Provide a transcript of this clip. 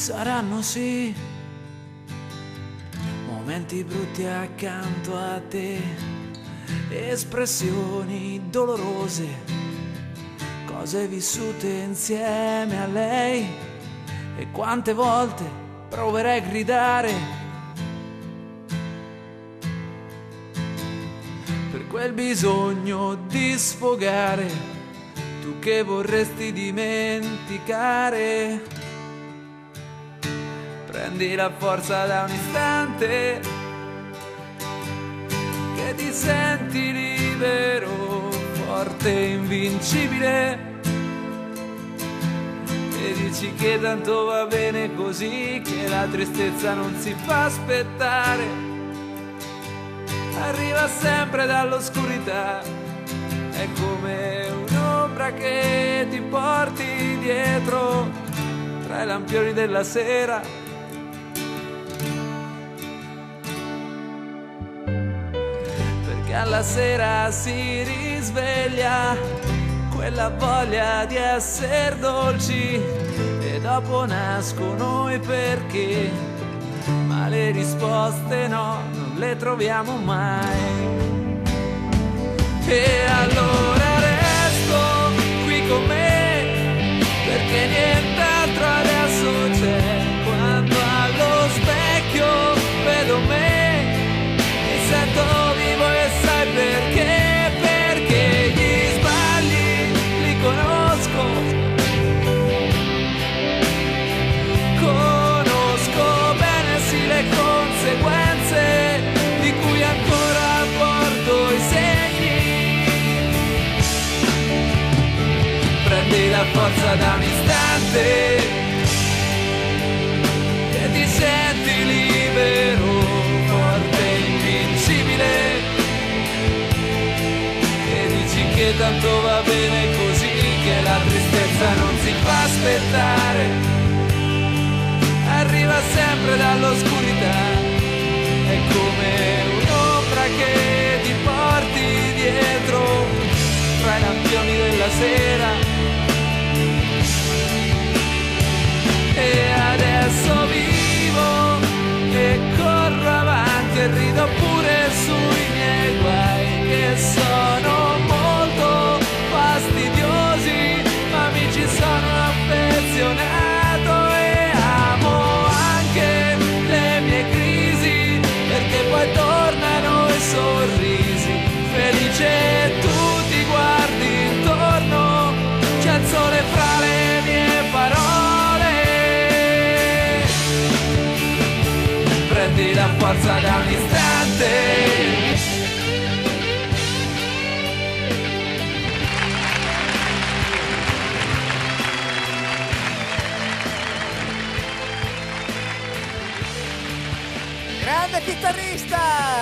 saranno sì momenti brutti accanto a te, espressioni dolorose, cose vissute insieme a lei. E quante volte proverai a gridare per quel bisogno di sfogare, tu che vorresti dimenticare. Prendi la forza da un istante che ti senti libero, forte e invincibile, e dici che tanto va bene così, che la tristezza non si fa aspettare, arriva sempre dall'oscurità, è come un'ombra che ti porti dietro tra i lampioni della sera. Perché alla sera si risveglia quella voglia di essere dolci, e dopo nascono i perché, ma le risposte no, non le troviamo mai. E allora resto qui con me, perché nient'altro adesso c'è. Quando allo specchio vedo me, mi sento vivo, e sai perché? Perché gli sbagli li conosco, conosco bene sì le conseguenze di cui ancora porto i segni. Prendi la forza da un istante e ti senti libero, forte e invincibile, e dici che tanto va bene così, che la tristezza non si fa aspettare, arriva sempre dall'oscurità, è come un'ombra che ti porti dietro tra i lampioni della sera. E adesso vivo e corro avanti e rido pure sui miei guai, che sono molto fastidiosi, ma mi ci sono affezionato e amo anche le mie crisi, perché poi tornano i sorrisi, felice tu ti guardi intorno, c'è il sole fra le mie parole. Prendi la forza da un istante. Grande chitarrista!